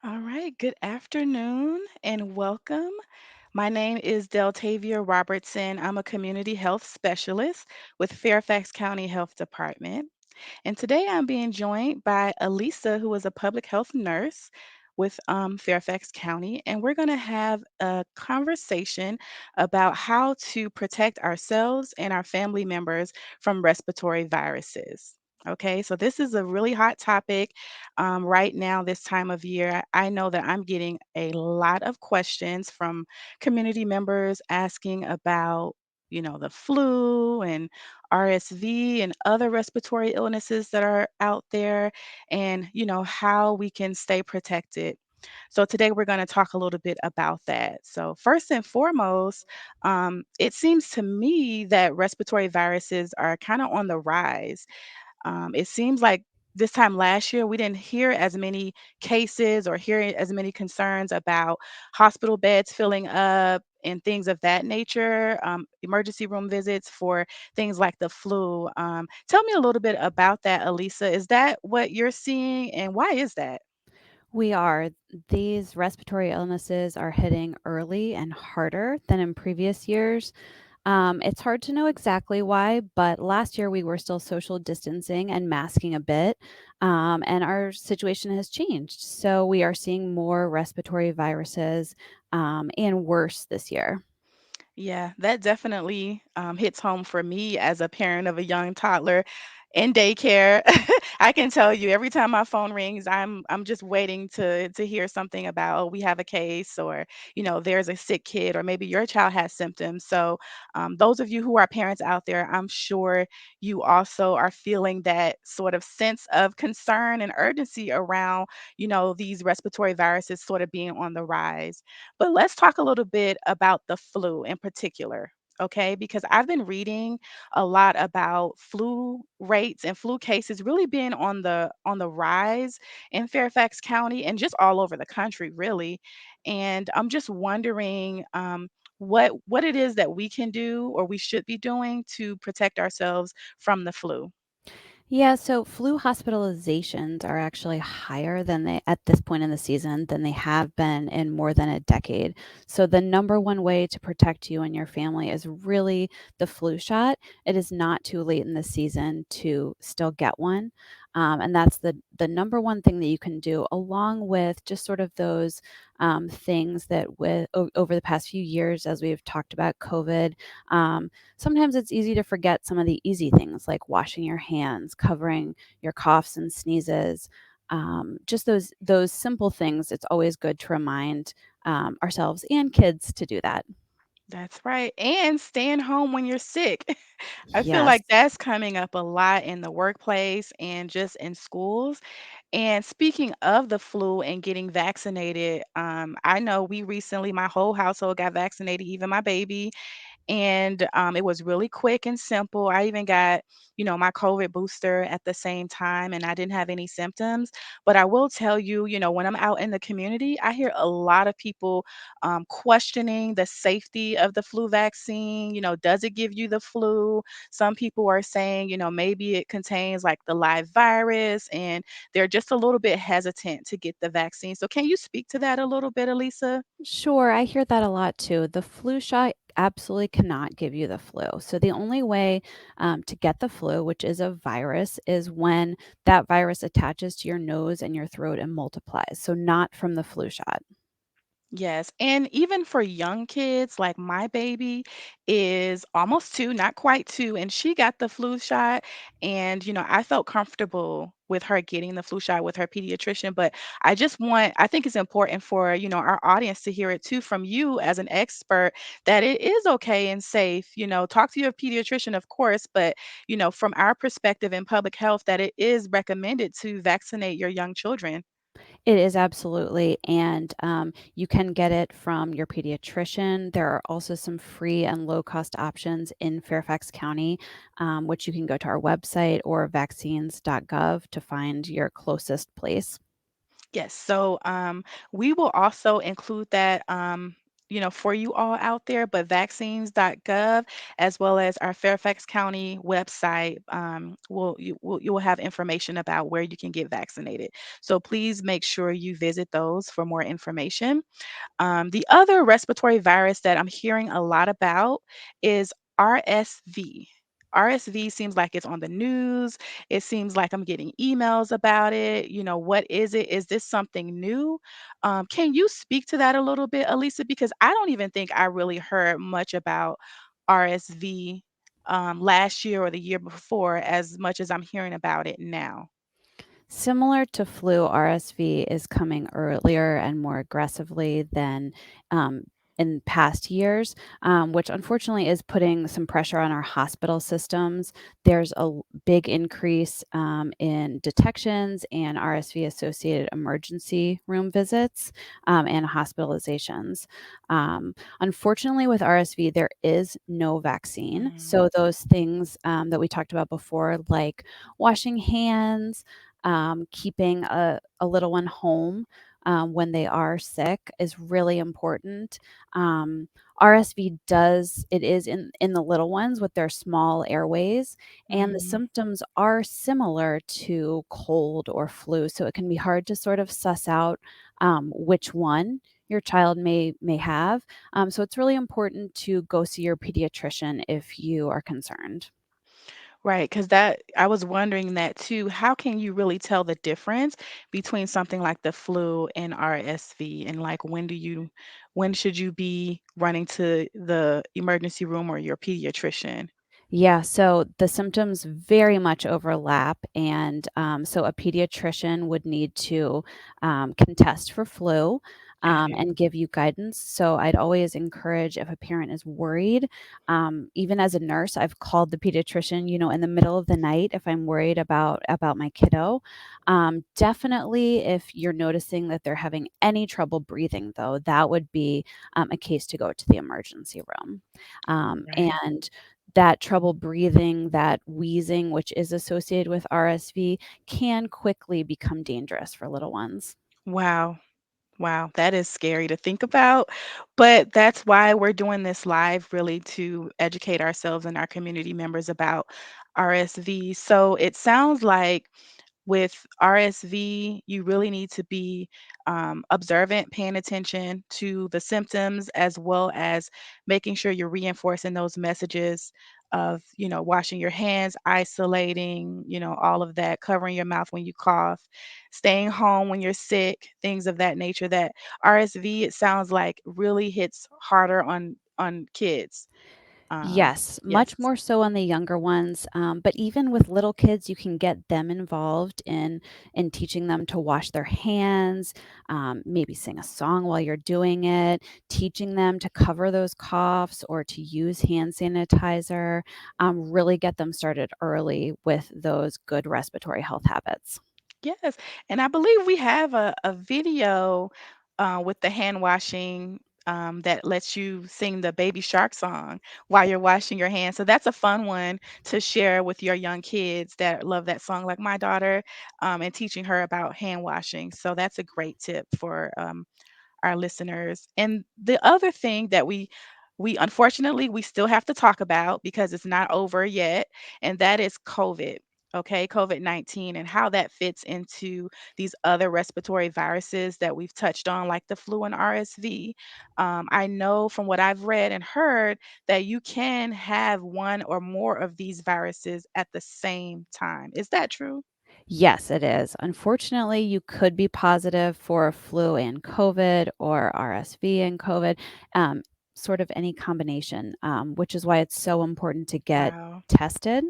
All right, good afternoon and welcome. My name is Deltavier Robertson. I'm a community health specialist with Fairfax County Health Department. And today I'm being joined by Alisa, who is a public health nurse with Fairfax County. And we're going to have a conversation about how to protect ourselves and our family members from respiratory viruses. Okay, so this is a really hot topic right now, this time of year. I know that I'm getting a lot of questions from community members asking about, the flu and RSV and other respiratory illnesses that are out there and, how we can stay protected. So today we're going to talk a little bit about that. So first and foremost, it seems to me that respiratory viruses are kind of on the rise. It seems like this time last year, we didn't hear as many cases or hear as many concerns about hospital beds filling up and things of that nature, emergency room visits for things like the flu. Tell me a little bit about that, Elisa. Is that what you're seeing, and why is that? We are. These respiratory illnesses are hitting early and harder than in previous years. It's hard to know exactly why, but last year we were still social distancing and masking a bit, and our situation has changed. So we are seeing more respiratory viruses and worse this year. Yeah, that definitely hits home for me as a parent of a young toddler in daycare. I can tell you every time my phone rings, I'm just waiting to hear something about, oh, we have a case, or there's a sick kid, or maybe your child has symptoms. So those of you who are parents out there, I'm sure you also are feeling that sort of sense of concern and urgency around these respiratory viruses sort of being on the rise. But let's talk a little bit about the flu in particular. Okay, because I've been reading a lot about flu rates and flu cases really being on the rise in Fairfax County and just all over the country, really. And I'm just wondering what it is that we can do or we should be doing to protect ourselves from the flu. Yeah, so flu hospitalizations are actually higher than they at this point in the season than they have been in more than a decade. So the number one way to protect you and your family is really the flu shot. It is not too late in the season to still get one. And that's the number one thing that you can do, along with just sort of those things that over the past few years, as we've talked about COVID, sometimes it's easy to forget some of the easy things like washing your hands, covering your coughs and sneezes. Just those simple things. It's always good to remind ourselves and kids to do that. That's right. And staying home when you're sick. I feel Yes. like that's coming up a lot in the workplace and just in schools. And speaking of the flu and getting vaccinated, I know we recently, my whole household got vaccinated, even my baby. And it was really quick and simple. I even got, my COVID booster at the same time, and I didn't have any symptoms. But I will tell you, when I'm out in the community, I hear a lot of people questioning the safety of the flu vaccine. Does it give you the flu? Some people are saying, maybe it contains like the live virus, and they're just a little bit hesitant to get the vaccine. So, can you speak to that a little bit, Elisa? Sure, I hear that a lot too. The flu shot absolutely cannot give you the flu. So, the only way to get the flu, which is a virus, is when that virus attaches to your nose and your throat and multiplies. So, not from the flu shot. Yes, and even for young kids, like my baby is almost 2, not quite 2, and she got the flu shot, and, I felt comfortable with her getting the flu shot with her pediatrician, but I think it's important for, our audience to hear it too from you as an expert that it is okay and safe, talk to your pediatrician, of course, but, from our perspective in public health, that it is recommended to vaccinate your young children. It is absolutely, and you can get it from your pediatrician. There are also some free and low cost options in Fairfax County, which you can go to our website or vaccines.gov to find your closest place. Yes, so we will also include that. for you all out there, but vaccines.gov as well as our Fairfax County website you will have information about where you can get vaccinated. So please make sure you visit those for more information. The other respiratory virus that I'm hearing a lot about is RSV. RSV seems like it's on the news. It seems like I'm getting emails about it. What is it? Is this something new? Can you speak to that a little bit, Alisa? Because I don't even think I really heard much about RSV last year or the year before as much as I'm hearing about it now. Similar to flu, RSV is coming earlier and more aggressively than um, in past years, which unfortunately is putting some pressure on our hospital systems. There's a big increase in detections and RSV associated emergency room visits and hospitalizations. Unfortunately, with RSV, there is no vaccine. Mm, So, those things that we talked about before, like washing hands, keeping a little one home when they are sick is really important. Um, RSV does it is in the little ones with their small airways, and the mhm. symptoms are similar to cold or flu, so it can be hard to sort of suss out which one your child may have. So it's really important to go see your pediatrician if you are concerned. Right, because that I was wondering that too. How can you really tell the difference between something like the flu and RSV? And like when should you be running to the emergency room or your pediatrician? Yeah, so the symptoms very much overlap. And so a pediatrician would need to contest for flu Got it. and give you guidance. So I'd always encourage if a parent is worried, even as a nurse, I've called the pediatrician, in the middle of the night if I'm worried about my kiddo. Definitely, if you're noticing that they're having any trouble breathing, though, that would be a case to go to the emergency room. Right. And that trouble breathing, that wheezing, which is associated with RSV, can quickly become dangerous for little ones. Wow. Wow, that is scary to think about, but that's why we're doing this live really to educate ourselves and our community members about RSV. So it sounds like with RSV, you really need to be observant, paying attention to the symptoms, as well as making sure you're reinforcing those messages of, washing your hands, isolating, all of that, covering your mouth when you cough, staying home when you're sick, things of that nature. That RSV, it sounds like, really hits harder on kids. Yes, Yes. much more so on the younger ones. But even with little kids, you can get them involved in teaching them to wash their hands, maybe sing a song while you're doing it, teaching them to cover those coughs or to use hand sanitizer. Really get them started early with those good respiratory health habits. Yes, and I believe we have a video with the hand washing that lets you sing the Baby Shark song while you're washing your hands. So that's a fun one to share with your young kids that love that song, like my daughter, and teaching her about hand washing. So that's a great tip for our listeners. And the other thing that we unfortunately we still have to talk about because it's not over yet, and that is COVID. Okay, COVID-19 and how that fits into these other respiratory viruses that we've touched on, like the flu and RSV. I know from what I've read and heard that you can have one or more of these viruses at the same time. Is that true? Yes, it is. Unfortunately, you could be positive for flu and COVID or RSV and COVID, um, sort of any combination, which is why it's so important to get Wow. tested,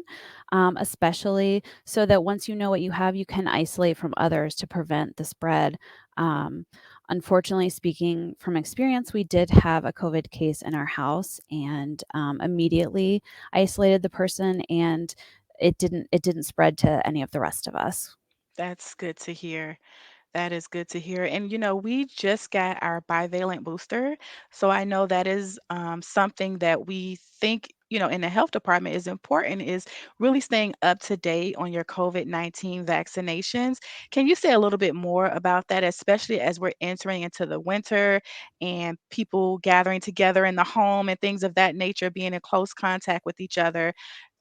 especially so that once you know what you have, you can isolate from others to prevent the spread. Um, Unfortunately, speaking from experience, we did have a COVID case in our house and immediately isolated the person, and it didn't spread to any of the rest of us. That's good to hear. That is good to hear. And, we just got our bivalent booster. So I know that is something that we think, in the health department is important is really staying up to date on your COVID-19 vaccinations. Can you say a little bit more about that, especially as we're entering into the winter and people gathering together in the home and things of that nature, being in close contact with each other?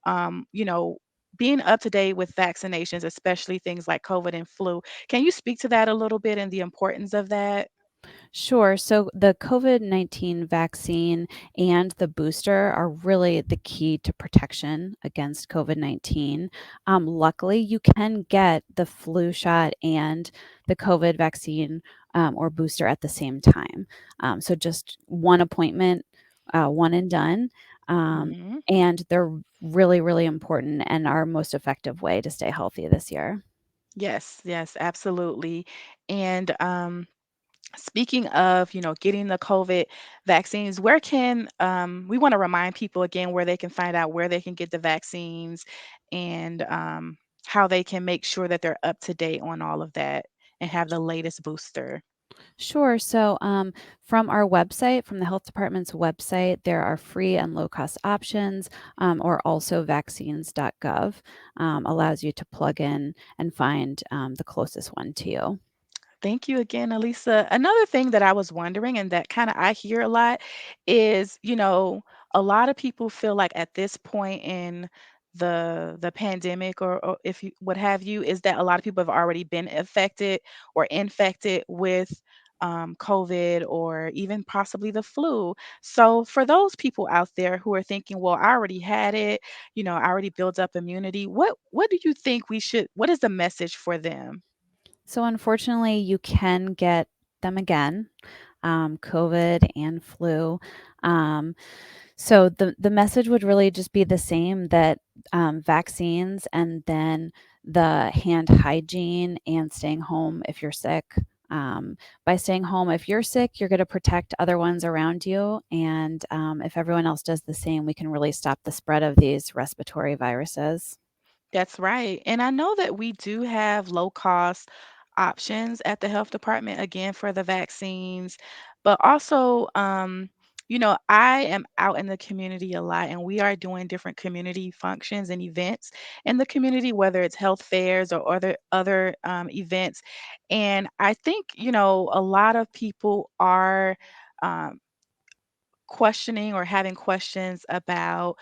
um, you know, being up to date with vaccinations, especially things like COVID and flu. Can you speak to that a little bit and the importance of that? Sure. So the COVID-19 vaccine and the booster are really the key to protection against COVID-19. Luckily, you can get the flu shot and the COVID vaccine or booster at the same time. So just one appointment, one and done. Um, Mhm. and they're really, really important and our most effective way to stay healthy this year. Yes, yes, absolutely. And speaking of, getting the COVID vaccines, where can we want to remind people again where they can find out where they can get the vaccines and how they can make sure that they're up to date on all of that and have the latest booster. Sure. So, from our website, from the health department's website, there are free and low cost options, or also vaccines.gov allows you to plug in and find the closest one to you. Thank you again, Alisa. Another thing that I was wondering, and that kind of I hear a lot, is a lot of people feel like at this point in the pandemic, or if you what have you, is that a lot of people have already been affected or infected with COVID or even possibly the flu. So for those people out there who are thinking, well, I already had it, I already built up immunity. What do you think we should? What is the message for them? So, unfortunately, you can get them again, COVID and flu. Um, So the message would really just be the same that vaccines and then the hand hygiene and staying home if you're sick. By staying home, if you're sick, you're going to protect other ones around you. And if everyone else does the same, we can really stop the spread of these respiratory viruses. That's right. And I know that we do have low cost options at the health department, again, for the vaccines. But also, I am out in the community a lot, and we are doing different community functions and events in the community, whether it's health fairs or other events. And I think, a lot of people are um, questioning or having questions about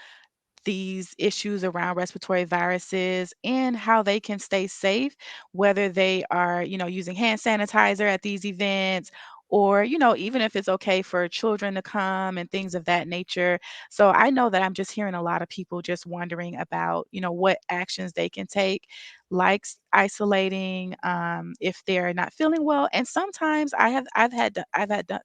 these issues around respiratory viruses and how they can stay safe, whether they are, using hand sanitizer at these events or, even if it's okay for children to come and things of that nature. So I know that I'm just hearing a lot of people just wondering about, what actions they can take, like isolating if they're not feeling well. And sometimes I've had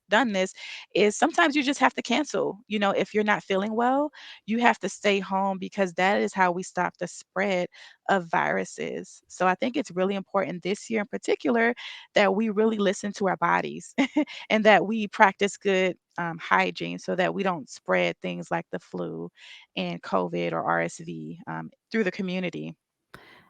done this is sometimes you just have to cancel, if you're not feeling well you have to stay home because that is how we stop the spread of viruses. So I think it's really important this year in particular that we really listen to our bodies and that we practice good hygiene so that we don't spread things like the flu and COVID or RSV through the community.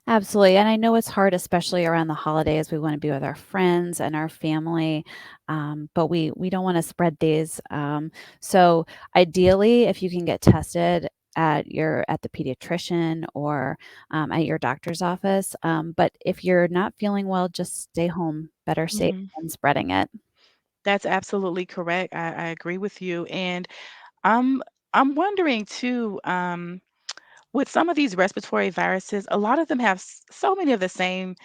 Absolutely. And I know it's hard, especially around the holidays. We want to be with our friends and our family, but we don't want to spread these. So ideally, if you can get tested at the pediatrician or at your doctor's office. But if you're not feeling well, just stay home. Better safe Mhm. than spreading it. That's absolutely correct. I agree with you. And I'm I'm wondering too. With some of these respiratory viruses, a lot of them have so many of the same,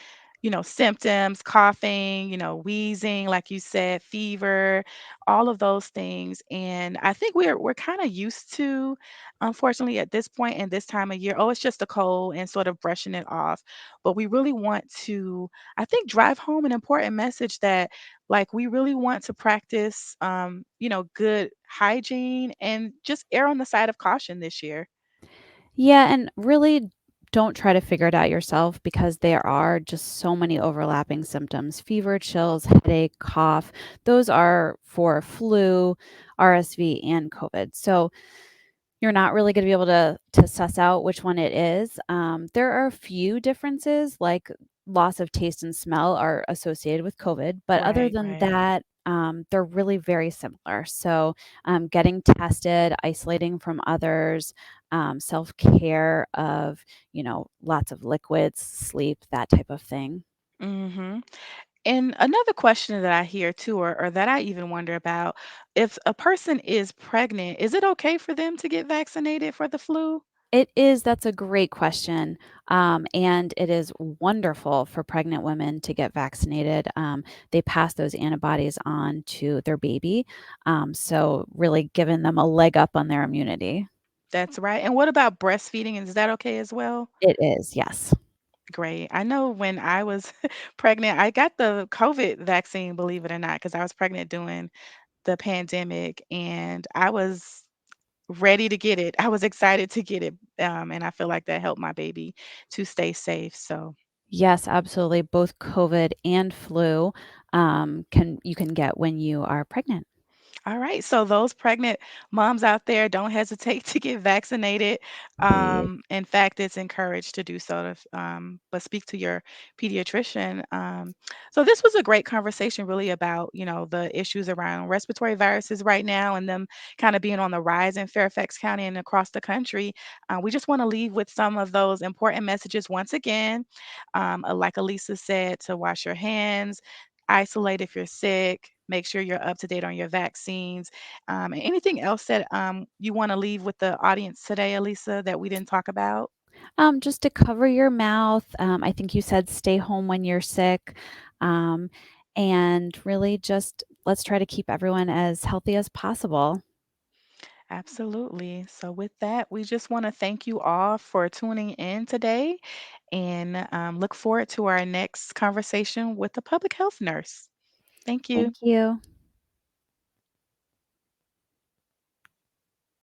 symptoms, coughing, wheezing, like you said, fever, all of those things. And I think we're kind of used to, unfortunately, at this point in this time of year, oh, it's just a cold and sort of brushing it off. But we really want to, I think, drive home an important message that like we really want to practice good hygiene and just err on the side of caution this year. Yeah, and really don't try to figure it out yourself because there are just so many overlapping symptoms fever, chills, headache, cough. Those are for flu, RSV, and COVID. So you're not really going to be able to suss out which one it is. There are a few differences, like loss of taste and smell are associated with COVID, but other Right, than right. that, they're really very similar. So, getting tested, isolating from others, self care of, lots of liquids, sleep, that type of thing. Mhm. And another question that I hear too, or that I even wonder about, if a person is pregnant, is it okay for them to get vaccinated for the flu? That's a great question. And it is wonderful for pregnant women to get vaccinated. They pass those antibodies on to their baby. So, really giving them a leg up on their immunity. That's right. And what about breastfeeding? Is that okay as well? It is, yes. Great. I know when I was pregnant, I got the COVID vaccine, believe it or not, because I was pregnant during the pandemic and I was ready to get it. I was excited to get it. And I feel like that helped my baby to stay safe. So, Yes, absolutely. Both COVID and flu can you can get when you are pregnant. all right. So those pregnant moms out there, don't hesitate to get vaccinated. Please. In fact, it's encouraged to do so. But speak to your pediatrician. So this was a great conversation, really about the issues around respiratory viruses right now, and them kind of being on the rise in Fairfax County and across the country. We just want to leave with some of those important messages once again. Like Elisa said, to wash your hands, isolate if you're sick, make sure you're up to date on your vaccines. And anything else that you want to leave with the audience today, Elisa, that we didn't talk about? Just to cover your mouth. I think you said stay home when you're sick. Um, and really just let's try to keep everyone as healthy as possible. Absolutely. So, with that, we just want to thank you all for tuning in today and look forward to our next conversation with the public health nurse. Thank you. Thank you.